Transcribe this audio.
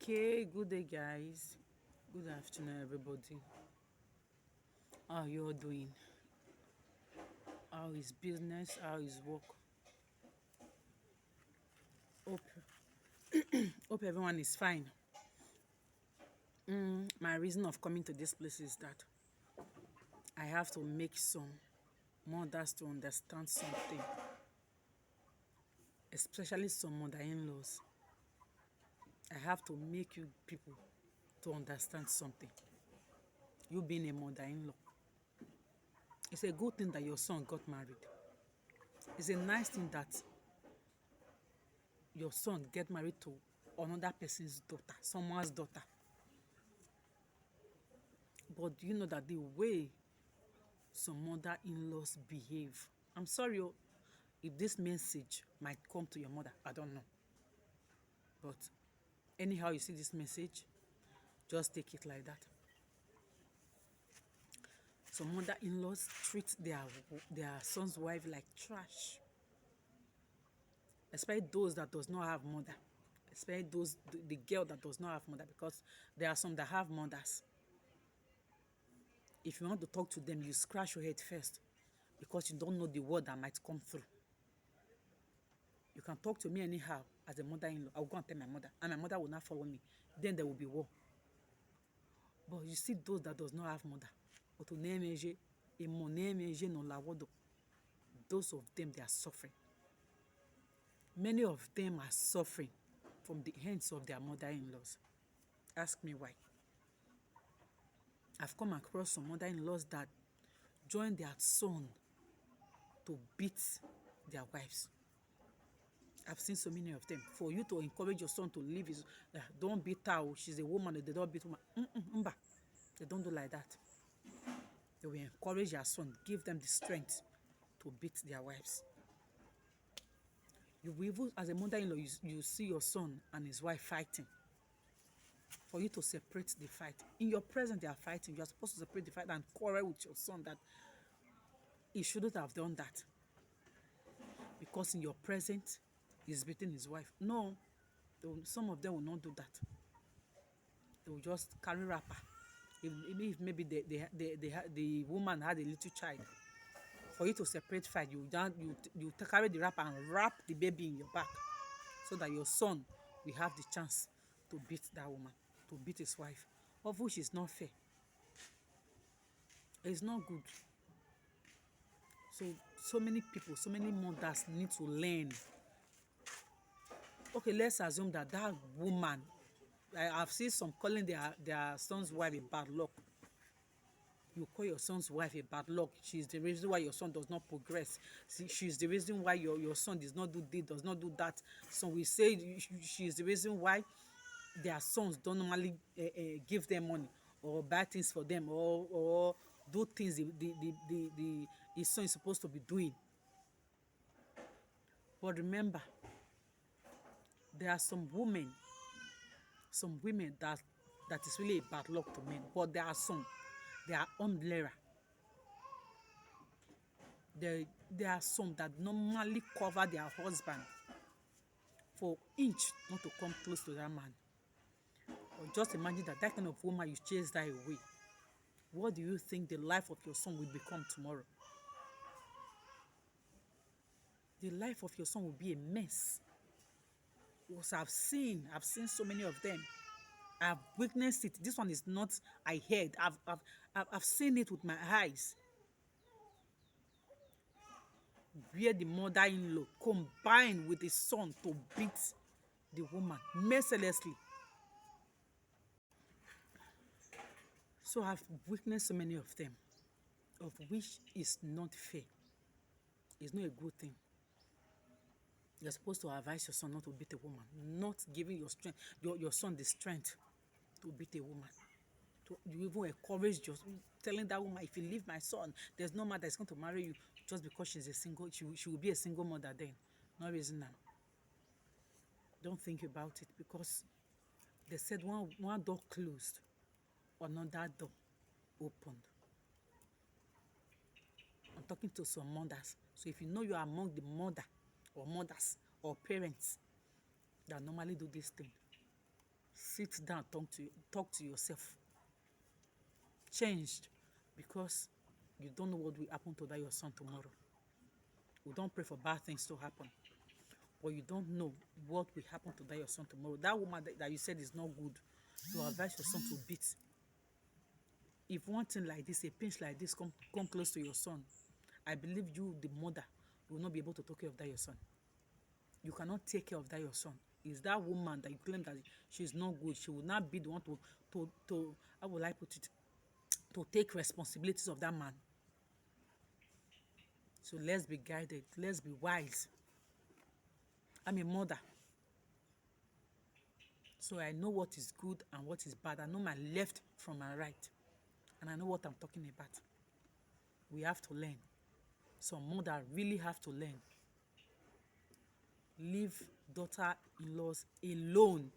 Okay, good day, guys. Good afternoon, everybody. How you all doing? How is business? How is work? Hope, hope everyone is fine. My reason of coming to this place is that I have to make some mothers to understand something, especially some mother-in-laws. I have to make you people to understand something. You being a mother-in-law, it's a good thing that your son got married. It's a nice thing that your son get married to another person's daughter, someone's daughter. But do you know that the way some mother-in-laws behave, I'm sorry if this message might come to your mother, I don't know. But anyhow you see this message, just take it like that. Some mother-in-laws treat their son's wife like trash, especially those that does not have mother, especially the girl that does not have mother, because there are some that have mothers. If you want to talk to them, you scratch your head first because you don't know the word that might come through. You can talk to me anyhow as a mother-in-law. I'll go and tell my mother, and my mother will not follow me. Then there will be war. But you see those that does not have mother, those of them, they are suffering. Many of them are suffering from the hands of their mother-in-laws. Ask me why. I've come across some mother-in-laws that join their son to beat their wives. I've seen so many of them. For you to encourage your son to leave his, don't beat her, she's a woman, they don't beat woman. They don't do like that. They will encourage their son, give them the strength to beat their wives. You will even, as a mother-in-law, you see your son and his wife fighting. For you to separate the fight. In your presence, they are fighting. You are supposed to separate the fight and quarrel with your son that he shouldn't have done that. Because in your presence, he's beating his wife. No, some of them will not do that. They will just carry wrapper. If maybe the woman had a little child, for you to separate fight, you carry the wrapper and wrap the baby in your back, so that your son will have the chance to beat that woman, to beat his wife, of which is not fair. It's not good. So many people, so many mothers need to learn. Okay, let's assume that woman, I've seen some calling their son's wife a bad luck. You call your son's wife a bad luck. She's the reason why your son does not progress. She's the reason why your son does not do this, does not do that. So we say she's the reason why their sons don't normally give them money or buy things for them or do things his son is supposed to be doing. But remember, there are some women that is really a bad luck to men. But there are some, they are umbrella. There are some that normally cover their husband for inch not to come close to that man. Or just imagine that kind of woman, you chase that away. What do you think the life of your son will become tomorrow? The life of your son will be a mess. Because I've seen so many of them. I've witnessed it. This one is not I heard. I've seen it with my eyes. Where the mother-in-law combined with the son to beat the woman mercilessly. So I've witnessed so many of them, of which is not fair. It's not a good thing. You're supposed to advise your son not to beat a woman, not giving your son the strength to beat a woman. You even encourage telling that woman, if you leave my son, there's no man that's going to marry you just because she's a single. She will be a single mother then. No reason now. Don't think about it, because they said one door closed, another door opened. I'm talking to some mothers. So if you know you are among the mothers or parents that normally do this thing, Sit down, talk to yourself. Changed, because you don't know what will happen to that your son tomorrow. We don't pray for bad things to happen, but you don't know what will happen to that your son tomorrow. That woman that you said is not good, you advise your son to beat. If one thing like this, a pinch like this, come close to your son, I believe you, the mother, will not be able to take care of that your son. You cannot take care of that your son. Is that woman that you claim that she's not good, she will not be the one to how will I put it, to take responsibilities of that man. So let's be guided, let's be wise. I'm a mother, so I know what is good and what is bad. I know my left from my right, and I know what I'm talking about. We have to learn. Some mother really have to learn. Leave daughter-in-laws alone.